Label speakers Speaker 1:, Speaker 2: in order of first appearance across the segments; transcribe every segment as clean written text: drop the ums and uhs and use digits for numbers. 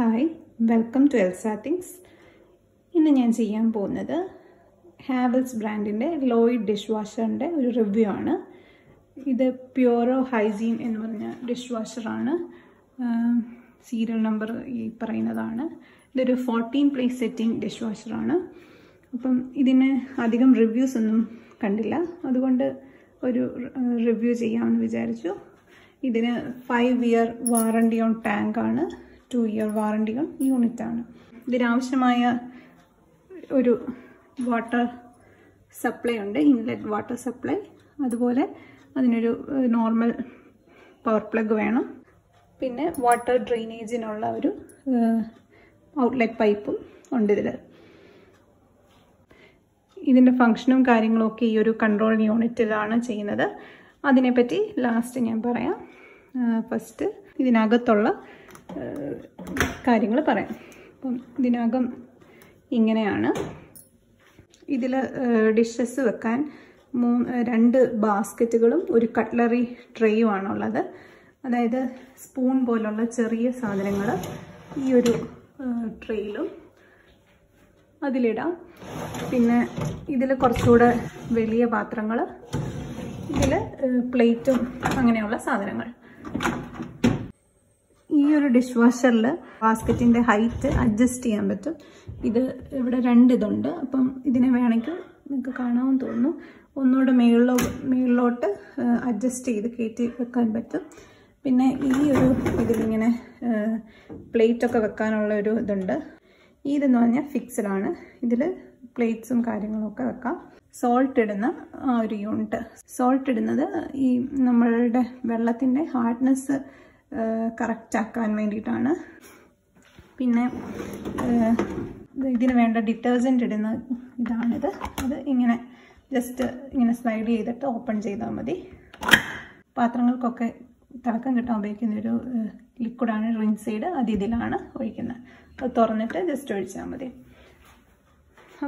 Speaker 1: Hi, welcome to Elsa Things. ഇന്ന് ഞാൻ ചെയ്യാൻ പോകുന്നത് Havells ബ്രാൻഡിന്റെ Lloyd Dishwasherന്റെ ഒരു റിവ്യൂ ആണ്. ഇത് പ്യൂറോ ഹൈജീൻ എന്ന് പറഞ്ഞ ഡിഷ് വാഷർ ആണ്. സീരിയൽ നമ്പർ ഈ പറയുന്നതാണ്. ഇതൊരു 14 പ്ലേസ് സെറ്റിംഗ് ഡിഷ് വാഷർ ആണ്. അപ്പം ഇതിന് അധികം റിവ്യൂസ് ഒന്നും കണ്ടില്ല, അതുകൊണ്ട് ഒരു റിവ്യൂ ചെയ്യാമെന്ന് വിചാരിച്ചു. ഇതിന് 5 ഇയർ വാറണ്ടി ഓൺ ടാങ്ക് ആണ്, 2 ഇയർ വാറണ്ടി ഓൺ യൂണിറ്റ് ആണ്. ഇതിനാവശ്യമായ ഒരു വാട്ടർ സപ്ലൈ ഉണ്ട്, ഇൻലെറ്റ് വാട്ടർ സപ്ലൈ. അതുപോലെ അതിനൊരു നോർമൽ പവർ പ്ലഗ് വേണം. പിന്നെ വാട്ടർ ഡ്രെയിനേജിനുള്ള ഒരു ഔട്ട്ലെറ്റ് പൈപ്പും ഉണ്ട് ഇതിൽ. ഇതിൻ്റെ ഫങ്ഷനും കാര്യങ്ങളൊക്കെ ഈ ഒരു കൺട്രോൾ യൂണിറ്റിലാണ് ചെയ്യുന്നത്. അതിനെപ്പറ്റി ലാസ്റ്റ് ഞാൻ പറയാം. ഫസ്റ്റ് ഇതിനകത്തുള്ള കാര്യങ്ങൾ പറയാം. അപ്പം ഇതിനകം ഇങ്ങനെയാണ്. ഇതിൽ ഡിഷസ് വെക്കാൻ 2 ബാസ്ക്കറ്റുകളും ഒരു കട്ട്ലറി ട്രേയും ആണുള്ളത്. അതായത് സ്പൂൺ പോലുള്ള ചെറിയ സാധനങ്ങൾ ഈ ഒരു ട്രേയിലും അതിലിടാം. പിന്നെ ഇതിൽ കുറച്ചുകൂടെ വലിയ പാത്രങ്ങൾ, ഇതിൽ പ്ലേറ്റും അങ്ങനെയുള്ള സാധനങ്ങൾ. ഈ ഒരു ഡിഷ് വാഷറിൽ ബാസ്ക്കറ്റിൻ്റെ ഹൈറ്റ് അഡ്ജസ്റ്റ് ചെയ്യാൻ പറ്റും. ഇത് ഇവിടെ 2 ഇതുണ്ട്. അപ്പം ഇതിനെ വേണമെങ്കിൽ നിങ്ങൾക്ക് കാണാമെന്ന് തോന്നുന്നു, ഒന്നുകൂടെ മേളിലോട്ട് അഡ്ജസ്റ്റ് ചെയ്ത് കയറ്റി വെക്കാൻ പറ്റും. പിന്നെ ഈ ഒരു ഇതിലിങ്ങനെ പ്ലേറ്റൊക്കെ വെക്കാനുള്ള ഒരു ഇതുണ്ട്. ഇതെന്ന് പറഞ്ഞാൽ ഫിക്സഡ് ആണ്. ഇതിൽ പ്ലേറ്റ്സും കാര്യങ്ങളൊക്കെ വെക്കാം. സോൾട്ട് ഇടുന്ന ആ ഒരു യൂണിറ്റ്, സോൾട്ട് ഇടുന്നത് ഈ നമ്മളുടെ വെള്ളത്തിൻ്റെ ഹാർഡ്നെസ് കറക്റ്റ് ആക്കാൻ വേണ്ടിയിട്ടാണ്. പിന്നെ ഇതിന് വേണ്ട ഡിറ്റർജൻറ്റ് ഇടുന്ന ഇതാണിത്. അത് ഇങ്ങനെ ജസ്റ്റ് ഇങ്ങനെ സ്ലൈഡ് ചെയ്തിട്ട് ഓപ്പൺ ചെയ്താൽ മതി. പാത്രങ്ങൾക്കൊക്കെ തിളക്കം കിട്ടാൻ ഉപയോഗിക്കുന്നൊരു ലിക്വിഡാണ് റിൻസൈഡ്. അത് ഇതിലാണ് ഒഴിക്കുന്നത്. അത് തുറന്നിട്ട് ജസ്റ്റ് ഒഴിച്ചാൽ മതി.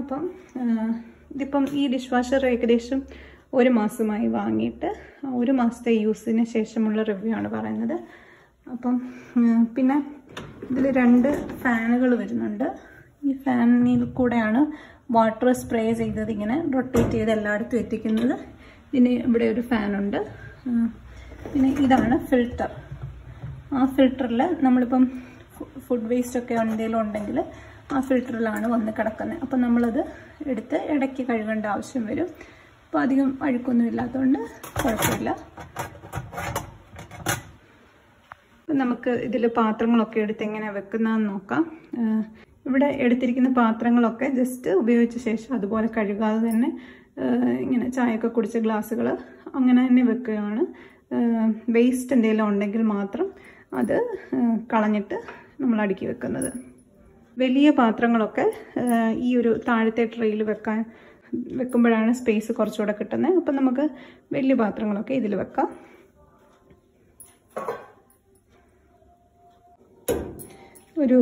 Speaker 1: അപ്പം ഇതിപ്പം ഈ ഡിഷ് വാഷർ ഏകദേശം 1 മാസമായി വാങ്ങിയിട്ട് 1 മാസത്തെ യൂസിന് ശേഷമുള്ള റിവ്യൂ ആണ് പറയുന്നത്. അപ്പം പിന്നെ ഇതിൽ 2 ഫാനുകൾ വരുന്നുണ്ട്. ഈ ഫാനിൽ കൂടെയാണ് വാട്ടർ സ്പ്രേ ചെയ്തത് ഇങ്ങനെ റൊട്ടേറ്റ് ചെയ്ത് എല്ലായിടത്തും എത്തിക്കുന്നത്. ഇതിന് ഇവിടെ ഒരു ഫാനുണ്ട്. പിന്നെ ഇതാണ് ഫിൽറ്റർ. ആ ഫിൽറ്ററിൽ നമ്മളിപ്പം ഫുഡ് വേസ്റ്റൊക്കെ എന്തെങ്കിലും ഉണ്ടെങ്കിൽ ആ ഫിൽറ്ററിലാണ് വന്ന് കിടക്കുന്നത്. അപ്പം നമ്മളത് എടുത്ത് ഇടയ്ക്ക് കഴുകേണ്ട ആവശ്യം വരും. അപ്പോൾ അധികം അഴുക്കൊന്നും ഇല്ലാത്തതുകൊണ്ട് കുഴപ്പമില്ല. നമുക്ക് ഇതിൽ പാത്രങ്ങളൊക്കെ എടുത്ത് എങ്ങനെ വെക്കുന്നതെന്ന് നോക്കാം. ഇവിടെ എടുത്തിരിക്കുന്ന പാത്രങ്ങളൊക്കെ ജസ്റ്റ് ഉപയോഗിച്ച ശേഷം അതുപോലെ കഴുകാതെ തന്നെ ഇങ്ങനെ ചായയൊക്കെ കുടിച്ച ഗ്ലാസ്സുകൾ അങ്ങനെ തന്നെ വെക്കുകയാണ്. വേസ്റ്റ് എന്തെങ്കിലും ഉണ്ടെങ്കിൽ മാത്രം അത് കളഞ്ഞിട്ട് നമ്മൾ അടുക്കി വെക്കുന്നത്. വലിയ പാത്രങ്ങളൊക്കെ ഈ ഒരു താഴത്തെ ട്രേയിൽ വെക്കുമ്പോഴാണ് സ്പേസ് കുറച്ചുകൂടെ കിട്ടുന്നത്. അപ്പം നമുക്ക് വലിയ പാത്രങ്ങളൊക്കെ ഇതിൽ വെക്കാം. ഒരു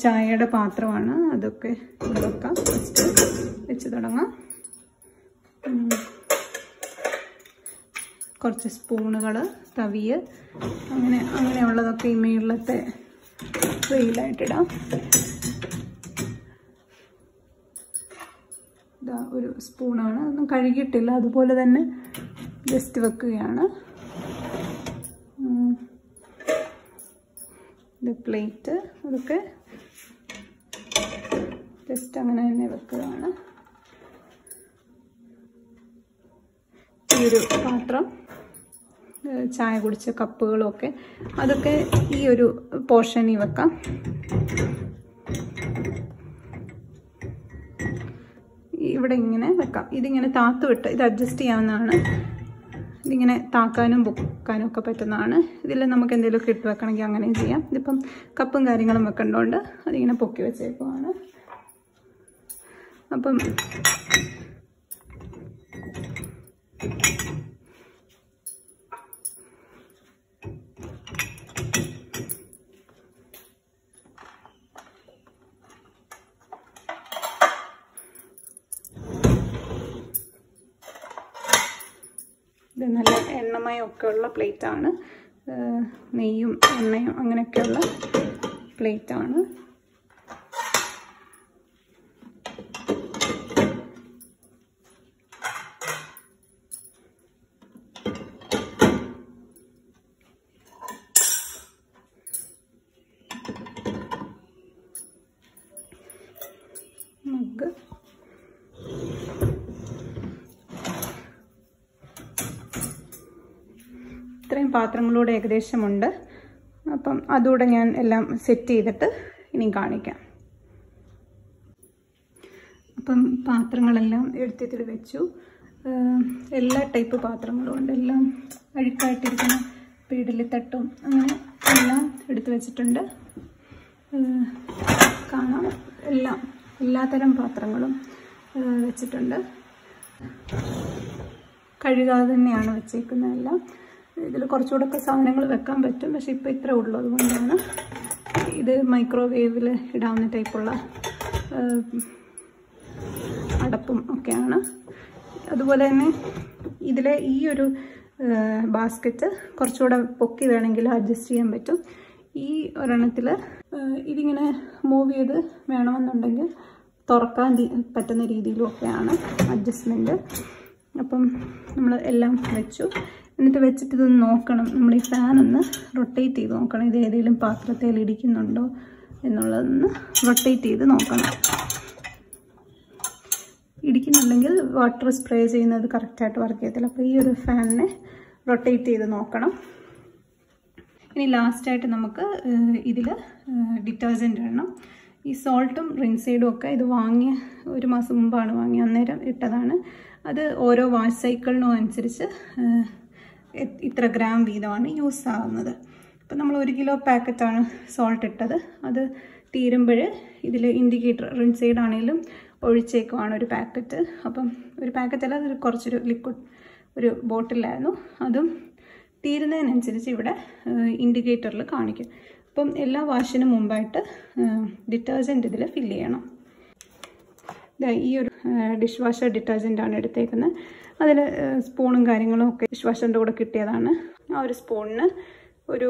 Speaker 1: ചായയുടെ പാത്രമാണ്, അതൊക്കെ ഇതിൽ വെക്കാം. ഫസ്റ്റ് വെച്ച് തുടങ്ങാം. കുറച്ച് സ്പൂണുകൾ, തവിയ്, അങ്ങനെയുള്ളതൊക്കെ ഈ മേളിലത്തെ ട്രേയിലായിട്ടിടാം. ഇതാ ഒരു സ്പൂണാണ്, അതൊന്നും കഴുകിയിട്ടില്ല, അതുപോലെ തന്നെ ജസ്റ്റ് വെക്കുകയാണ്. ഇത് പ്ലേറ്റ്, അതൊക്കെ ജസ്റ്റ് അങ്ങനെ തന്നെ വെക്കുകയാണ്. ഈ ഒരു പാത്രം, ചായ കുടിച്ച കപ്പുകളൊക്കെ അതൊക്കെ ഈ ഒരു പോർഷനിൽ വെക്കാം. ഇവിടെ ഇങ്ങനെ വെക്കാം. ഇതിങ്ങനെ താത്ത് വിട്ട് ഇത് അഡ്ജസ്റ്റ് ചെയ്യാവുന്നതാണ്. ഇതിങ്ങനെ താക്കാനും പൊക്കാനും ഒക്കെ പറ്റുന്നതാണ്. ഇതിൽ നമുക്ക് എന്തെങ്കിലുമൊക്കെ ഇട്ട് വെക്കണമെങ്കിൽ അങ്ങനെയും ചെയ്യാം. ഇതിപ്പം കപ്പും കാര്യങ്ങളും വെക്കേണ്ടതുകൊണ്ട് അതിങ്ങനെ പൊക്കി വെച്ചേക്കുവാണ്. അപ്പം ഇത് നല്ല എണ്ണമയമൊക്കെ ഉള്ള പ്ലേറ്റാണ്. നെയ്യും എണ്ണയും അങ്ങനെയൊക്കെയുള്ള പ്ലേറ്റാണ്. നമുക്ക്. ഇത്രയും പാത്രങ്ങളൂടെ ഏകദേശമുണ്ട്. അപ്പം അതുകൂടെ ഞാൻ എല്ലാം സെറ്റ് ചെയ്തിട്ട് ഇനി കാണിക്കാം. അപ്പം പാത്രങ്ങളെല്ലാം എടുത്തിട്ട് വെച്ചു. എല്ലാ ടൈപ്പ് പാത്രങ്ങളും ഉണ്ട്. എല്ലാം അഴുക്കായിട്ടിരിക്കുന്ന പീഡലിത്തട്ടും അങ്ങനെ എല്ലാം എടുത്തു വെച്ചിട്ടുണ്ട്. കാണാം എല്ലാത്തരം പാത്രങ്ങളും വെച്ചിട്ടുണ്ട്. കഴുകാതെ തന്നെയാണ് വെച്ചേക്കുന്നതെല്ലാം. ഇതിൽ കുറച്ചുകൂടെ സാധനങ്ങൾ വെക്കാൻ പറ്റും, പക്ഷെ ഇപ്പോൾ ഇത്ര ഉള്ളത് കൊണ്ടാണ്. ഇത് മൈക്രോവേവിൽ ഇടാവുന്ന ടൈപ്പുള്ള അടപ്പും ഒക്കെയാണ്. അതുപോലെ തന്നെ ഇതിലെ ഈ ഒരു ബാസ്ക്കറ്റ് കുറച്ചുകൂടെ പൊക്കി വേണമെങ്കിൽ അഡ്ജസ്റ്റ് ചെയ്യാൻ പറ്റും. ഈ ഒരെണ്ണത്തിൽ ഇതിങ്ങനെ മൂവ് ചെയ്ത് വേണമെന്നുണ്ടെങ്കിൽ തുറക്കാൻ പറ്റുന്ന രീതിയിലും ഒക്കെയാണ് അഡ്ജസ്റ്റ്മെൻറ്റ്. അപ്പം നമ്മൾ എല്ലാം വെച്ചു. എന്നിട്ട് വെച്ചിട്ട് ഇതൊന്ന് നോക്കണം. നമ്മൾ ഈ ഫാനൊന്ന് റൊട്ടേറ്റ് ചെയ്ത് നോക്കണം. ഇത് ഏതെങ്കിലും പാത്രത്തിൽ ഇടിക്കുന്നുണ്ടോ എന്നുള്ളതൊന്ന് റൊട്ടേറ്റ് ചെയ്ത് നോക്കണം. ഇടിക്കുന്നുണ്ടെങ്കിൽ വാട്ടർ സ്പ്രേ ചെയ്യുന്നത് കറക്റ്റായിട്ട് വർക്ക് ചെയ്യത്തില്ല. അപ്പോൾ ഈ ഒരു ഫാനിനെ റൊട്ടേറ്റ് ചെയ്ത് നോക്കണം. ഇനി ലാസ്റ്റായിട്ട് നമുക്ക് ഇതിൽ ഡിറ്റർജൻറ്റ് ഇടണം. ഈ സോൾട്ടും റിൻസൈഡും ഒക്കെ ഇത് വാങ്ങിയ 1 മാസം മുമ്പാണ് വാങ്ങിയ, അന്നേരം ഇട്ടതാണ്. അത് ഓരോ വാഷ് സൈക്കിളിനും അനുസരിച്ച് ഇത്ര ഗ്രാം വീതമാണ് യൂസ് ആവുന്നത്. അപ്പം നമ്മൾ 1 കിലോ പാക്കറ്റാണ് സോൾട്ട് ഇട്ടത്. അത് തീരുമ്പോൾ ഇതിൽ ഇൻഡിക്കേറ്റർ റിൻസൈഡ് ആണെങ്കിലും ഒഴിച്ചേക്കുവാണ് ഒരു പാക്കറ്റ്. അപ്പം ഒരു പാക്കറ്റല്ല, അതൊരു കുറച്ചൊരു ലിക്വിഡ് ഒരു ബോട്ടിലായിരുന്നു. അതും തീരുന്നതിനനുസരിച്ച് ഇവിടെ ഇൻഡിക്കേറ്ററിൽ കാണിക്കും. അപ്പം എല്ലാ വാഷിനും മുമ്പായിട്ട് ഡിറ്റർജൻറ്റ് ഇതിൽ ഫില്ല് ചെയ്യണം. ഈ ഒരു ഡിഷ് വാഷർ ഡിറ്റർജൻറ്റാണ് എടുത്തേക്കുന്നത്. അതിൽ സ്പൂണും കാര്യങ്ങളും ഒക്കെ ഡിഷ് വാഷറിൻ്റെ കൂടെ കിട്ടിയതാണ്. ആ ഒരു സ്പൂണിന് ഒരു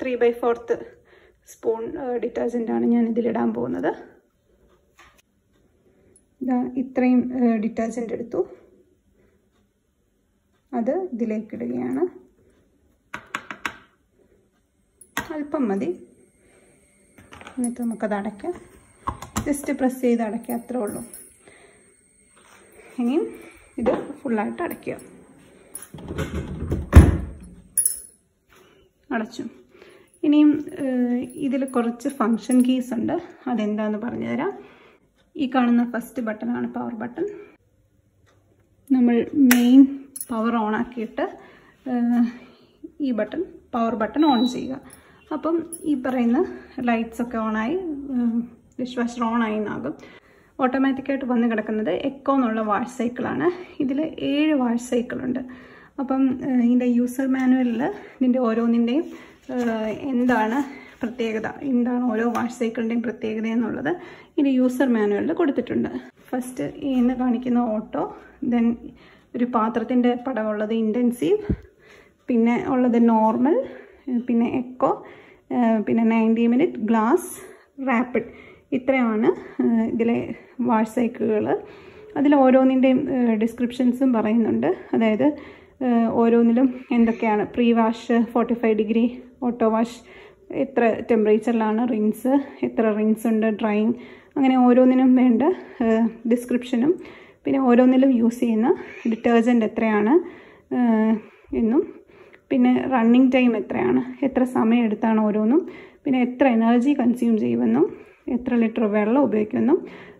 Speaker 1: 3/4 സ്പൂൺ ഡിറ്റർജൻറ്റാണ് ഞാൻ ഇതിലിടാൻ പോകുന്നത്. ഇത്രയും ഡിറ്റർജൻറ്റ് എടുത്തു. അത് ഇതിലേക്ക് ഇടുകയാണ്. അല്പം മതി. എന്നിട്ട് നമുക്കത് അടയ്ക്കാം. ജസ്റ്റ് പ്രസ് ചെയ്ത് അടയ്ക്കുക, അത്രേ ഉള്ളൂ. ഇനിയും ഇത് ഫുള്ളായിട്ട് അടയ്ക്കുക. അടച്ചു. ഇനിയും ഇതിൽ കുറച്ച് ഫങ്ഷൻ കീസ് ഉണ്ട്. അതെന്താണെന്ന് പറഞ്ഞു തരാം. ഈ കാണുന്ന ഫസ്റ്റ് ബട്ടണാണ് പവർ ബട്ടൺ. നമ്മൾ മെയിൻ പവർ ഓൺ ആക്കിയിട്ട് ഈ ബട്ടൺ പവർ ബട്ടൺ ഓൺ ചെയ്യുക. അപ്പം ഈ പറയുന്ന ലൈറ്റ്സ് ഒക്കെ ഓണായി ഡിഷ് വാഷർ ഓണായി എന്നാകും. ഓട്ടോമാറ്റിക്കായിട്ട് വന്ന് കിടക്കുന്നത് എക്കോ എന്നുള്ള വാഷ് സൈക്കിളാണ്. ഇതിൽ 7 വാഷ് സൈക്കിളുണ്ട്. അപ്പം ഇതിൻ്റെ യൂസർ മാനുവലിൽ ഇതിൻ്റെ ഓരോന്നിൻ്റെയും എന്താണ് പ്രത്യേകത, എന്താണ് ഓരോ വാഷ് സൈക്കിളിൻ്റെയും പ്രത്യേകത എന്നുള്ളത് ഇതിൻ്റെ യൂസർ മാനുവലിൽ കൊടുത്തിട്ടുണ്ട്. ഫസ്റ്റ് എന്ന് കാണിക്കുന്ന ഓട്ടോ, ദെൻ ഒരു പാത്രത്തിൻ്റെ പടമുള്ളത് ഇൻറ്റൻസീവ്, പിന്നെ ഉള്ളത് നോർമൽ, പിന്നെ എക്കോ, പിന്നെ 90 മിനിറ്റ്, ഗ്ലാസ്, റാപ്പിഡ്. ഇത്രയാണ് ഇതിലെ വാഷ് സൈക്കിളുകൾ. അതിൽ ഓരോന്നിൻ്റെയും ഡിസ്ക്രിപ്ഷൻസും പറയുന്നുണ്ട്. അതായത് ഓരോന്നിലും എന്തൊക്കെയാണ് pre wash, 45 degree, auto wash, എത്ര ടെമ്പറേച്ചറിലാണ് റിൻസ്, എത്ര റിൻസ് ഉണ്ട്, ഡ്രൈയിങ്, അങ്ങനെ ഓരോന്നിനും വേണ്ട ഡിസ്ക്രിപ്ഷനും പിന്നെ ഓരോന്നിലും യൂസ് ചെയ്യുന്ന ഡിറ്റർജൻറ്റ് എത്രയാണ് എന്നും, പിന്നെ റണ്ണിങ് ടൈം എത്രയാണ്, എത്ര സമയം എടുത്താണ് ഓരോന്നും, പിന്നെ എത്ര എനർജി കൺസ്യൂം ചെയ്യുമെന്നും, എത്ര ലിറ്റർ വെള്ളം ഉപയോഗിക്കുമെന്നും,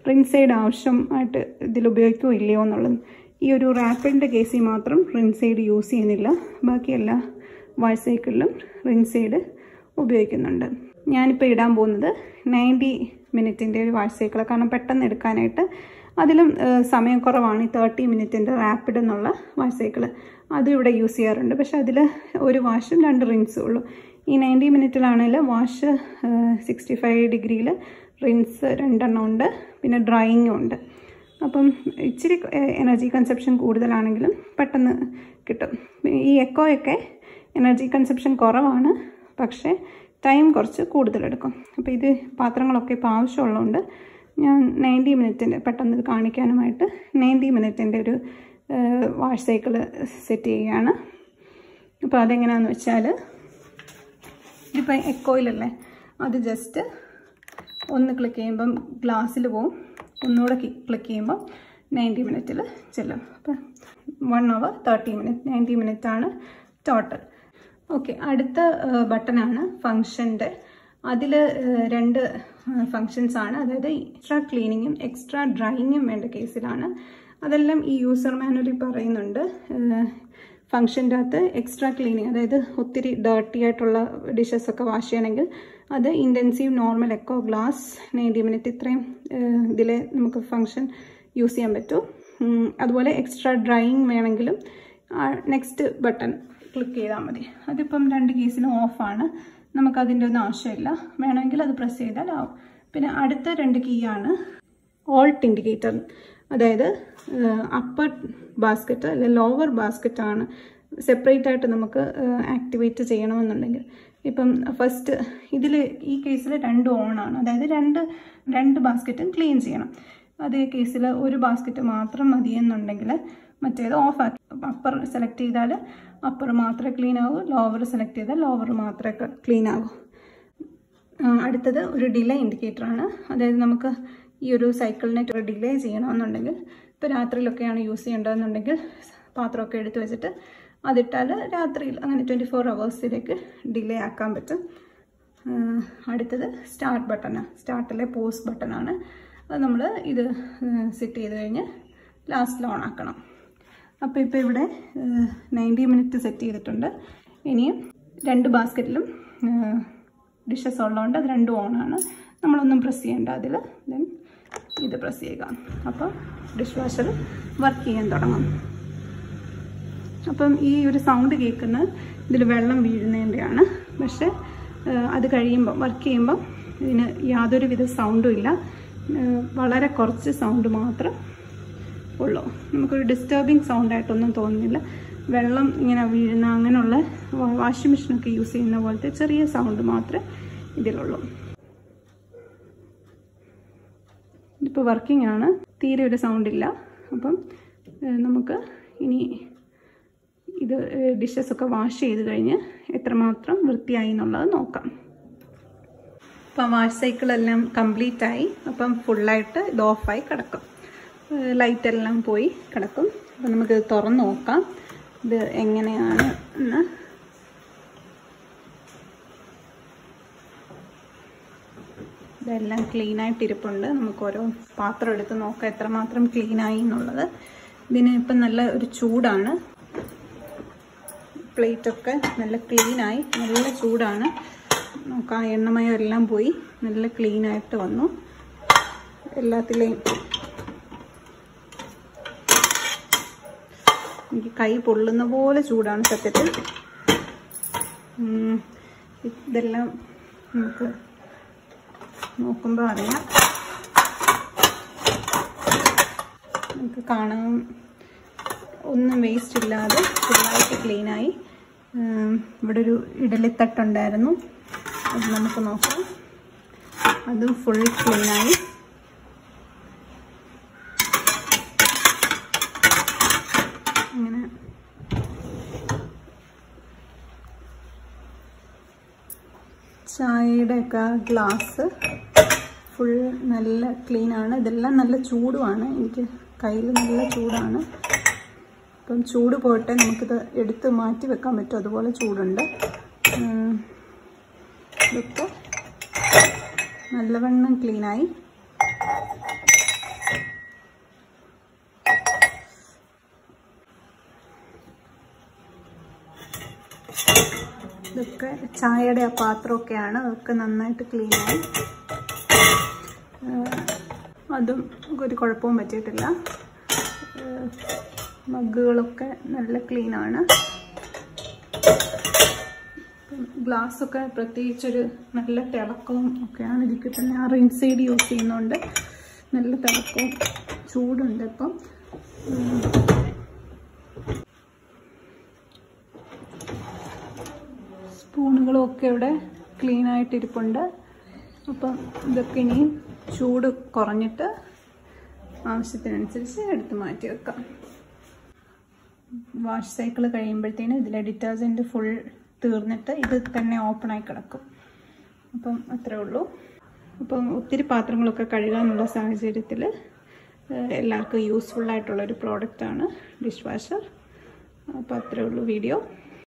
Speaker 1: റിൻസൈഡ് ആവശ്യമായിട്ട് ഇതിൽ ഉപയോഗിക്കുമോ ഇല്ലയോ എന്നുള്ളത്. ഈ ഒരു റാപ്പിഡിൻ്റെ കേസിൽ മാത്രം റിൻസൈഡ് യൂസ് ചെയ്യുന്നില്ല. ബാക്കി എല്ലാ വാഷ് സൈക്കിളിലും റിൻസൈഡ് ഉപയോഗിക്കുന്നുണ്ട്. ഞാനിപ്പോൾ ഇടാൻ പോകുന്നത് 90 മിനിറ്റിൻ്റെ ഒരു വാഷ് സൈക്കിൾ, കാരണം പെട്ടെന്ന് എടുക്കാനായിട്ട്. അതിലും സമയം കുറവാണ് ഈ 30 മിനിറ്റിൻ്റെ റാപ്പിഡ് എന്നുള്ള വാഷ് സൈക്കിൾ. അതും ഇവിടെ യൂസ് ചെയ്യാറുണ്ട്. പക്ഷേ അതിൽ ഒരു വാഷും 2 റിൻസും ഉള്ളൂ. ഈ 90 മിനിറ്റിലാണെങ്കിൽ വാഷ് 65 ഡിഗ്രിയിൽ റിൻസ് 2 എണ്ണം ഉണ്ട്, പിന്നെ ഡ്രൈയിങ്ങും ഉണ്ട്. അപ്പം ഇച്ചിരി എനർജി കൺസപ്ഷൻ കൂടുതലാണെങ്കിലും പെട്ടെന്ന് കിട്ടും. ഈ എക്കോയൊക്കെ എനർജി കൺസപ്ഷൻ കുറവാണ്, പക്ഷേ ടൈം കുറച്ച് കൂടുതലെടുക്കും. അപ്പോൾ ഇത് പാത്രങ്ങളൊക്കെ ഇപ്പോൾ ആവശ്യമുള്ളതുകൊണ്ട് ഞാൻ 90 മിനിറ്റിൻ്റെ പെട്ടെന്ന് ഇത് കാണിക്കാനുമായിട്ട് 90 മിനിറ്റിൻ്റെ ഒരു വാഷ് സൈക്കിൾ സെറ്റ് ചെയ്യുകയാണ്. അപ്പോൾ അതെങ്ങനെയാണെന്ന് വെച്ചാൽ, ഇതിപ്പോൾ എക്കോയിലല്ലേ, അത് ജസ്റ്റ് ഒന്ന് ക്ലിക്ക് ചെയ്യുമ്പം ഗ്ലാസ്സിൽ പോവും. ഒന്നുകൂടെ ക്ലിക്ക് ചെയ്യുമ്പോൾ 90 മിനിറ്റിൽ ചെല്ലും. അപ്പം 1 hour 30 minutes, 90 മിനിറ്റ് ആണ് ടോട്ടൽ. ഓക്കെ, അടുത്ത ബട്ടണാണ് ഫങ്ഷൻ്റെ. അതിൽ 2 ഫങ്ഷൻസ് ആണ്, അതായത് എക്സ്ട്രാ ക്ലീനിങ്ങും എക്സ്ട്രാ ഡ്രൈയിങ്ങും വേണ്ട കേസിലാണ്. അതെല്ലാം ഈ യൂസർ മാനുവലിൽ പറയുന്നുണ്ട്. ഫങ്ഷൻ്റെ അകത്ത് എക്സ്ട്രാ ക്ലീനിങ്, അതായത് ഒത്തിരി ഡേർട്ടി ആയിട്ടുള്ള ഡിഷസൊക്കെ വാഷ് ചെയ്യണമെങ്കിൽ അത് intensive normal eco glass 90 minute ഇത്രയും ഇതിലെ നമുക്ക് ഫങ്ഷൻ യൂസ് ചെയ്യാൻ പറ്റും. അതുപോലെ എക്സ്ട്രാ ഡ്രൈയിങ് വേണമെങ്കിലും നെക്സ്റ്റ് ബട്ടൺ ക്ലിക്ക് ചെയ്താൽ മതി. അതിപ്പം 2 കേസിലും ഓഫാണ്, നമുക്കതിൻ്റെ ഒന്നും ആവശ്യമില്ല. വേണമെങ്കിൽ അത് പ്രസ് ചെയ്താൽ ആവും. പിന്നെ അടുത്ത 2 കീ ആണ് ഓൾട്ട് ഇൻഡിക്കേറ്റർ, അതായത് അപ്പർ ബാസ്ക്കറ്റ് അല്ലെ ലോവർ ബാസ്ക്കറ്റ് ആണ് സെപ്പറേറ്റ് ആയിട്ട് നമുക്ക് ആക്ടിവേറ്റ് ചെയ്യണമെന്നുണ്ടെങ്കിൽ. ഇപ്പം ഫസ്റ്റ് ഇതിൽ ഈ കേസിൽ 2 ഓൺ ആണ്, അതായത് രണ്ട് ബാസ്ക്കറ്റും ക്ലീൻ ചെയ്യണം. അതേ കേസിൽ ഒരു ബാസ്ക്കറ്റ് മാത്രം മതിയെന്നുണ്ടെങ്കിൽ മറ്റേത് ഓഫ് ആക്കി അപ്പർ സെലക്ട് ചെയ്താൽ അപ്പർ മാത്രമേ ക്ലീൻ ആകൂ, ലോവർ സെലക്ട് ചെയ്താൽ ലോവർ മാത്രമേ ക്ലീൻ ആകൂ. അടുത്തത് ഒരു ഡിലേ ഇൻഡിക്കേറ്ററാണ്, അതായത് നമുക്ക് ഈ ഒരു സൈക്കിളിനെ ഡിലേ ചെയ്യണമെന്നുണ്ടെങ്കിൽ, ഇപ്പോൾ രാത്രിയിലൊക്കെയാണ് യൂസ് ചെയ്യേണ്ടതെന്നുണ്ടെങ്കിൽ പാത്രമൊക്കെ എടുത്ത് വെച്ചിട്ട് അതിട്ടാൽ രാത്രിയിൽ അങ്ങനെ 24 hours ഡിലേ ആക്കാൻ പറ്റും. അടുത്തത് സ്റ്റാർട്ട് ബട്ടണ്, സ്റ്റാർട്ടിലെ പോസ് ബട്ടണാണ്. അത് നമ്മൾ ഇത് സെറ്റ് ചെയ്ത് കഴിഞ്ഞ് ലാസ്റ്റിൽ ഓൺ ആക്കണം. അപ്പോൾ ഇപ്പോൾ ഇവിടെ 90 മിനിറ്റ് സെറ്റ് ചെയ്തിട്ടുണ്ട്. ഇനിയും 2 ബാസ്ക്കറ്റിലും ഡിഷസ് ഉള്ളതുകൊണ്ട് അത് 2 ഓണാണ്. നമ്മളൊന്നും പ്രസ് ചെയ്യേണ്ട അതിൽ. ദെൻ ഇത് പ്രസ് ചെയ്യുക, അപ്പോൾ ഡിഷ് വാഷർ വർക്ക് ചെയ്യാൻ തുടങ്ങും. അപ്പം ഈ ഒരു സൗണ്ട് കേൾക്കുന്നത് ഇതിൽ വെള്ളം വീഴുന്നതിൻ്റെയാണ്. പക്ഷേ അത് കഴിയുമ്പോൾ വർക്ക് ചെയ്യുമ്പോൾ ഇതിന് യാതൊരുവിധ സൗണ്ടും ഇല്ല, വളരെ കുറച്ച് സൗണ്ട് മാത്രം ഉള്ളൂ. നമുക്കൊരു ഡിസ്റ്റർബിങ് സൗണ്ടായിട്ടൊന്നും തോന്നുന്നില്ല. വെള്ളം ഇങ്ങനെ വീഴുന്ന അങ്ങനെയുള്ള വാഷിംഗ് മെഷീനൊക്കെ യൂസ് ചെയ്യുന്ന പോലത്തെ ചെറിയ സൗണ്ട് മാത്രമേ ഇതിലുള്ളൂ. ഇതിപ്പോൾ വർക്കിംഗ് ആണ്, തീരെ ഒരു സൗണ്ട് ഇല്ല. അപ്പം നമുക്ക് ഇനി ഇത് ഡിഷസൊക്കെ വാഷ് ചെയ്ത് കഴിഞ്ഞ് എത്രമാത്രം വൃത്തിയായി എന്നുള്ളത് നോക്കാം. അപ്പം വാഷ് സൈക്കിളെല്ലാം കംപ്ലീറ്റ് ആയി. അപ്പം ഫുള്ളായിട്ട് ഇത് ഓഫായി കിടക്കും, ലൈറ്റെല്ലാം പോയി കിടക്കും. അപ്പം നമുക്കിത് തുറന്ന് നോക്കാം ഇത് എങ്ങനെയാണ് എന്ന്. ഇതെല്ലാം ക്ലീനായിട്ട് ഇരിപ്പുണ്ട്. നമുക്ക് ഓരോ പാത്രം എടുത്ത് നോക്കാം എത്രമാത്രം ക്ലീനായി എന്നുള്ളത്. ഇതിന് ഇപ്പം നല്ല ഒരു ചൂടാണ്, പ്ലേറ്റൊക്കെ നല്ല ക്ലീനായി, നല്ല ചൂടാണ്. നോക്കാം, എണ്ണമയം എല്ലാം പോയി നല്ല ക്ലീനായിട്ട് വന്നു. എല്ലാത്തിലെയും എനിക്ക് കൈ പൊള്ളുന്ന പോലെ ചൂടാണ് സത്യത്തിൽ. ഇതെല്ലാം നമുക്ക് നോക്കുമ്പോൾ അറിയാം, നമുക്ക് കാണാൻ ഒന്നും വേസ്റ്റ് ഇല്ലാതെ ഫുള്ളായിട്ട് ക്ലീനായി. ഇവിടെ ഒരു ഇഡലിത്തട്ടുണ്ടായിരുന്നു, അത് നമുക്ക് നോക്കാം. അതും ഫുൾ ക്ലീനായി. അങ്ങനെ ചായയുടെയൊക്കെ ഗ്ലാസ് ഫുൾ നല്ല ക്ലീനാണ്. ഇതെല്ലാം നല്ല ചൂടുമാണ്, എനിക്ക് കയ്യിൽ നല്ല ചൂടാണ്. അപ്പം ചൂട് പോയിട്ട് നമുക്കിത് എടുത്ത് മാറ്റി വെക്കാൻ പറ്റും, അതുപോലെ ചൂടുണ്ട്. ഇതൊക്കെ നല്ലവണ്ണം ക്ലീനായി. ഇതൊക്കെ ചായയുടെ ആ പാത്രമൊക്കെയാണ്, അതൊക്കെ നന്നായിട്ട് ക്ലീനായി. അതും ഒരു കുഴപ്പവും പറ്റിയിട്ടില്ല. മഗ്ഗുകളൊക്കെ നല്ല ക്ലീനാണ്. ഗ്ലാസ്സൊക്കെ പ്രത്യേകിച്ചൊരു നല്ല തിളക്കവും ഒക്കെയാണ് ഇതിൽ കിട്ടുന്നത്. ആ റിൻസൈഡ് യൂസ് ചെയ്യുന്നതുകൊണ്ട് നല്ല തിളക്കവും ചൂടുണ്ട്. ഇപ്പം സ്പൂണുകളും ഒക്കെ ഇവിടെ ക്ലീനായിട്ടിരിപ്പുണ്ട്. അപ്പം ഇതൊക്കെ ഇനി ചൂട് കുറഞ്ഞിട്ട് ആവശ്യത്തിനനുസരിച്ച് എടുത്ത് മാറ്റി വെക്കാം. വാഷ് സൈക്കിൾ കഴിയുമ്പോഴത്തേനും ഇതിലെ ഡിറ്റർജൻറ്റ് ഫുൾ തീർന്നിട്ട് ഇത് തന്നെ ഓപ്പണായി കിടക്കും. അപ്പം അത്രേ ഉള്ളൂ. അപ്പം ഒത്തിരി പാത്രങ്ങളൊക്കെ കഴുകാനുള്ള സാഹചര്യത്തിൽ എല്ലാവർക്കും യൂസ്ഫുൾ ആയിട്ടുള്ളൊരു പ്രോഡക്റ്റാണ് ഡിഷ് വാഷർ. അപ്പോൾ അത്രേ ഉള്ളൂ വീഡിയോ.